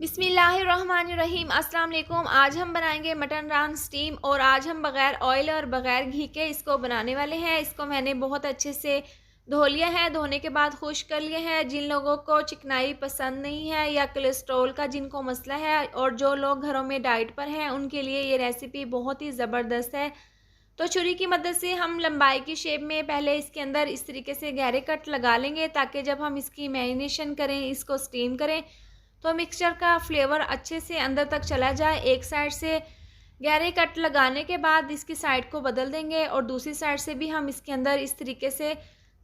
बिस्मिल्लाहिर्रहमानिर्रहीम। अस्सलाम वालेकुम। आज हम बनाएंगे मटन रान स्टीम और आज हम बग़ैर ऑयल और बग़ैर घी के इसको बनाने वाले हैं। इसको मैंने बहुत अच्छे से धो लिया है। धोने के बाद खुश कर लिया है। जिन लोगों को चिकनाई पसंद नहीं है या कोलेस्ट्रॉल का जिनको मसला है और जो लोग घरों में डाइट पर हैं उनके लिए ये रेसिपी बहुत ही ज़बरदस्त है। तो छुरी की मदद से हम लंबाई की शेप में पहले इसके अंदर इस तरीके से गहरे कट लगा लेंगे ताकि जब हम इसकी मैरिनेशन करें, इसको स्टीम करें तो मिक्सचर का फ्लेवर अच्छे से अंदर तक चला जाए। एक साइड से गहरे कट लगाने के बाद इसकी साइड को बदल देंगे और दूसरी साइड से भी हम इसके अंदर इस तरीके से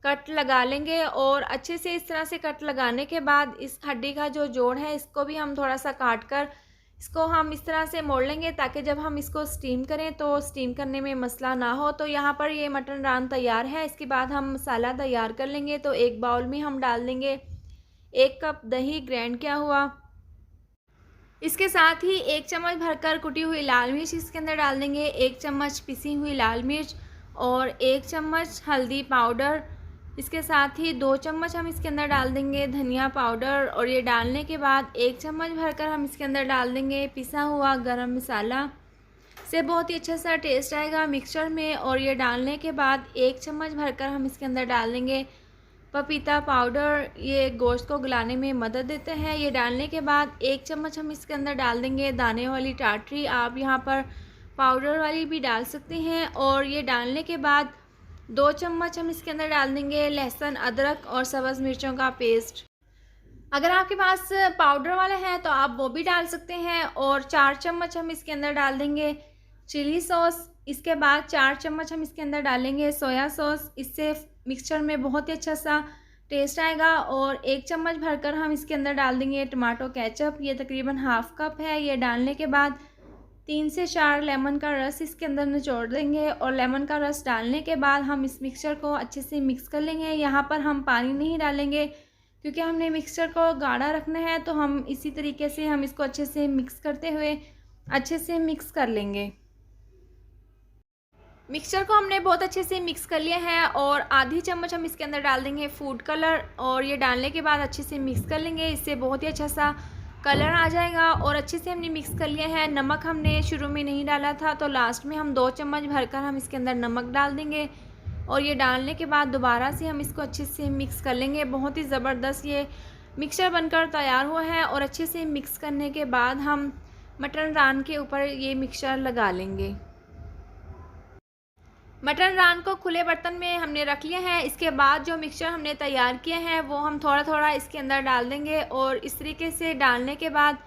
कट लगा लेंगे और अच्छे से इस तरह से कट लगाने के बाद इस हड्डी का जो जोड़ है इसको भी हम थोड़ा सा काट कर इसको हम इस तरह से मोड़ लेंगे ताकि जब हम इसको स्टीम करें तो स्टीम करने में मसला ना हो। तो यहाँ पर ये मटन रान तैयार है। इसके बाद हम मसाला तैयार कर लेंगे। तो एक बाउल में हम डाल देंगे 1 कप दही ग्राइंड किया हुआ। इसके साथ ही 1 चम्मच भरकर कुटी हुई लाल मिर्च इसके अंदर डाल देंगे, 1 चम्मच पिसी हुई लाल मिर्च और 1 चम्मच हल्दी पाउडर। इसके साथ ही 2 चम्मच हम इसके अंदर डाल देंगे धनिया पाउडर और ये डालने के बाद 1 चम्मच भरकर हम इसके अंदर डाल देंगे पिसा हुआ गरम मसाला। से बहुत ही अच्छा सा टेस्ट आएगा मिक्सचर में। और ये डालने के बाद 1 चम्मच भरकर हम इसके अंदर डाल देंगे पपीता पाउडर। ये गोश्त को गलाने में मदद देते हैं। ये डालने के बाद 1 चम्मच हम इसके अंदर डाल देंगे दाने वाली टाटरी। आप यहाँ पर पाउडर वाली भी डाल सकते हैं। और ये डालने के बाद 2 चम्मच हम इसके अंदर डाल देंगे लहसुन अदरक और सब्ज़ मिर्चों का पेस्ट। अगर आपके पास पाउडर वाला है तो आप वो भी डाल सकते हैं। और 4 चम्मच हम इसके अंदर डाल देंगे चिली सॉस। इसके बाद 4 चम्मच हम इसके अंदर डालेंगे सोया सॉस। इससे मिक्सचर में बहुत ही अच्छा सा टेस्ट आएगा। और 1 चम्मच भरकर हम इसके अंदर डाल देंगे टमाटो केचप। ये तकरीबन हाफ़ कप है। ये डालने के बाद 3 से 4 लेमन का रस इसके अंदर निचोड़ देंगे। और लेमन का रस डालने के बाद हम इस मिक्सचर को अच्छे से मिक्स कर लेंगे। यहाँ पर हम पानी नहीं डालेंगे क्योंकि हमने मिक्सचर को गाढ़ा रखना है। तो हम इसी तरीके से हम इसको अच्छे से मिक्स करते हुए अच्छे से मिक्स कर लेंगे। मिक्सचर को हमने बहुत अच्छे से मिक्स कर लिया है। और आधी चम्मच हम इसके अंदर डाल देंगे फूड कलर और ये डालने के बाद अच्छे से मिक्स कर लेंगे। इससे बहुत ही अच्छा सा कलर आ जाएगा। और अच्छे से हमने मिक्स कर लिया है। नमक हमने शुरू में नहीं डाला था तो लास्ट में हम 2 चम्मच भरकर हम इसके अंदर नमक डाल देंगे। और ये डालने के बाद दोबारा से हम इसको अच्छे से मिक्स कर लेंगे। बहुत ही ज़बरदस्त ये मिक्सचर बनकर तैयार हुआ है। और अच्छे से मिक्स करने के बाद हम मटन रान के ऊपर ये मिक्सचर लगा लेंगे। मटन रान को खुले बर्तन में हमने रख लिया है। इसके बाद जो मिक्सचर हमने तैयार किया है वो हम थोड़ा थोड़ा इसके अंदर डाल देंगे। और इस तरीके से डालने के बाद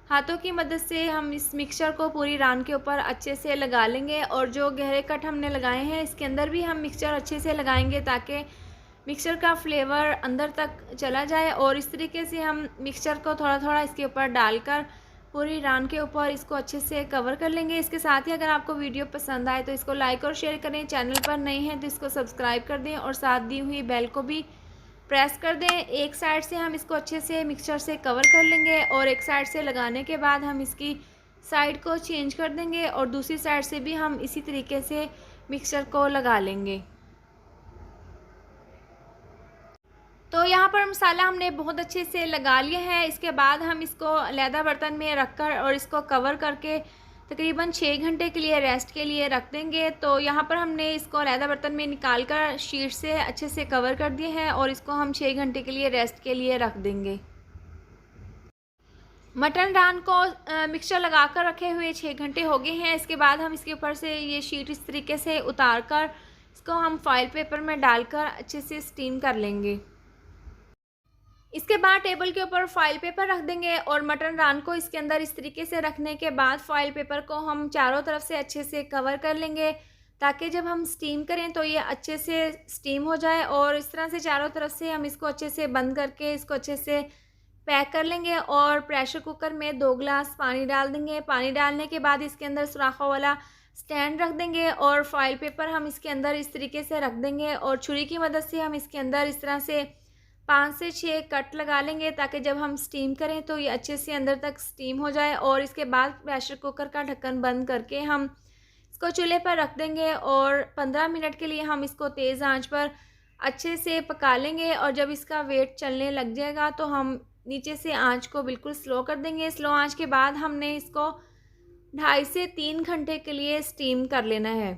हाथों की मदद से हम इस मिक्सचर को पूरी रान के ऊपर अच्छे से लगा लेंगे। और जो गहरे कट हमने लगाए हैं इसके अंदर भी हम मिक्सचर अच्छे से लगाएंगे ताकि मिक्सचर का फ्लेवर अंदर तक चला जाए। और इस तरीके से हम मिक्सचर को थोड़ा थोड़ा इसके ऊपर डालकर पूरी रान के ऊपर इसको अच्छे से कवर कर लेंगे। इसके साथ ही अगर आपको वीडियो पसंद आए तो इसको लाइक और शेयर करें। चैनल पर नए हैं तो इसको सब्सक्राइब कर दें और साथ दी हुई बेल को भी प्रेस कर दें। एक साइड से हम इसको अच्छे से मिक्सचर से कवर कर लेंगे और एक साइड से लगाने के बाद हम इसकी साइड को चेंज कर देंगे और दूसरी साइड से भी हम इसी तरीके से मिक्सचर को लगा लेंगे। तो यहाँ पर मसाला हमने बहुत अच्छे से लगा लिया है। इसके बाद हम इसको अलहदा बर्तन में रखकर और इसको कवर करके तकरीबन 6 घंटे के लिए रेस्ट के लिए रख देंगे। तो यहाँ पर हमने इसको अलहदा बर्तन में निकाल कर शीट से अच्छे से कवर कर दिए हैं और इसको हम 6 घंटे के लिए रेस्ट के लिए रख देंगे। मटन रान को मिक्सचर लगा कर रखे हुए 6 घंटे हो गए हैं। इसके बाद हम इसके ऊपर से ये शीट इस तरीके से उतार कर इसको हम फॉइल पेपर में डालकर अच्छे से स्टीम कर लेंगे। इसके बाद टेबल के ऊपर फॉइल पेपर रख देंगे और मटन रान को इसके अंदर इस तरीके से रखने के बाद फॉइल पेपर को हम चारों तरफ से अच्छे से कवर कर लेंगे ताकि जब हम स्टीम करें तो ये अच्छे से स्टीम हो जाए। और इस तरह से चारों तरफ से हम इसको अच्छे से बंद करके इसको अच्छे से पैक कर लेंगे। और प्रेशर कुकर में 2 गिलास पानी डाल देंगे। पानी डालने के बाद इसके अंदर सुराखों वाला स्टैंड रख देंगे और फॉइल पेपर हम इसके अंदर इस तरीके से रख देंगे। और छुरी की मदद से हम इसके अंदर इस तरह से 5 से 6 कट लगा लेंगे ताकि जब हम स्टीम करें तो ये अच्छे से अंदर तक स्टीम हो जाए। और इसके बाद प्रेशर कुकर का ढक्कन बंद करके हम इसको चूल्हे पर रख देंगे और 15 मिनट के लिए हम इसको तेज़ आंच पर अच्छे से पका लेंगे। और जब इसका वेट चलने लग जाएगा तो हम नीचे से आंच को बिल्कुल स्लो कर देंगे। स्लो आंच के बाद हमने इसको 2.5 से 3 घंटे के लिए स्टीम कर लेना है।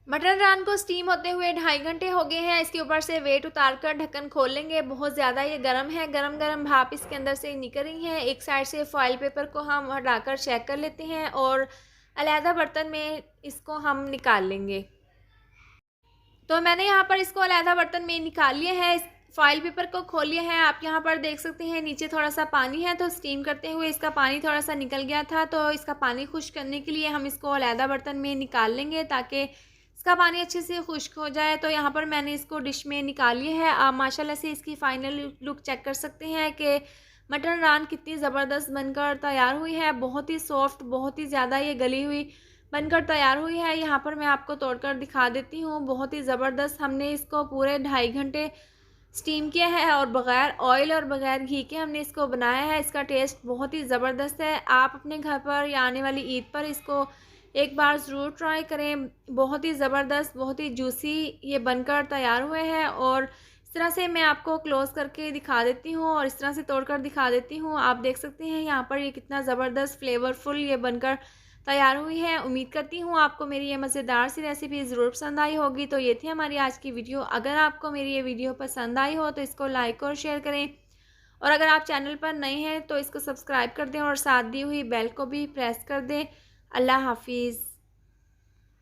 मटन रान को स्टीम होते हुए 2.5 घंटे हो गए हैं। इसके ऊपर से वेट उतार कर ढक्कन खोल लेंगे। बहुत ज़्यादा ये गर्म है, गरम गरम भाप इसके अंदर से निकल रही है। एक साइड से फॉइल पेपर को हम हटाकर चेक कर लेते हैं और अलहदा बर्तन में इसको हम निकाल लेंगे। तो मैंने यहाँ पर इसको अलहदा बर्तन में निकाल लिया है। इस फॉइल पेपर को खोल लिया है। आप यहाँ पर देख सकते हैं नीचे थोड़ा सा पानी है, तो स्टीम करते हुए इसका पानी थोड़ा सा निकल गया था। तो इसका पानी खुश्क करने के लिए हम इसको अलहदा बर्तन में निकाल लेंगे ताकि इसका पानी अच्छे से खुश्क हो जाए। तो यहाँ पर मैंने इसको डिश में निकाल लिया है। आप माशाल्लाह से इसकी फ़ाइनल लुक चेक कर सकते हैं कि मटन रान कितनी ज़बरदस्त बनकर तैयार हुई है। बहुत ही सॉफ्ट, बहुत ही ज़्यादा ये गली हुई बनकर तैयार हुई है। यहाँ पर मैं आपको तोड़कर दिखा देती हूँ। बहुत ही ज़बरदस्त हमने इसको पूरे 2.5 घंटे स्टीम किया है और बग़ैर ऑयल और बग़ैर घी के हमने इसको बनाया है। इसका टेस्ट बहुत ही ज़बरदस्त है। आप अपने घर पर या आने वाली ईद पर इसको एक बार ज़रूर ट्राई करें। बहुत ही ज़बरदस्त, बहुत ही जूसी ये बनकर तैयार हुए हैं। और इस तरह से मैं आपको क्लोज़ करके दिखा देती हूँ और इस तरह से तोड़कर दिखा देती हूँ। आप देख सकते हैं यहाँ पर ये कितना ज़बरदस्त फ्लेवरफुल ये बनकर तैयार हुई है। उम्मीद करती हूँ आपको मेरी ये मज़ेदार सी रेसिपी ज़रूर पसंद आई होगी। तो ये थी हमारी आज की वीडियो। अगर आपको मेरी ये वीडियो पसंद आई हो तो इसको लाइक और शेयर करें, और अगर आप चैनल पर नए हैं तो इसको सब्सक्राइब कर दें और साथ दी हुई बेल को भी प्रेस कर दें। अल्लाह हाफ़िज़।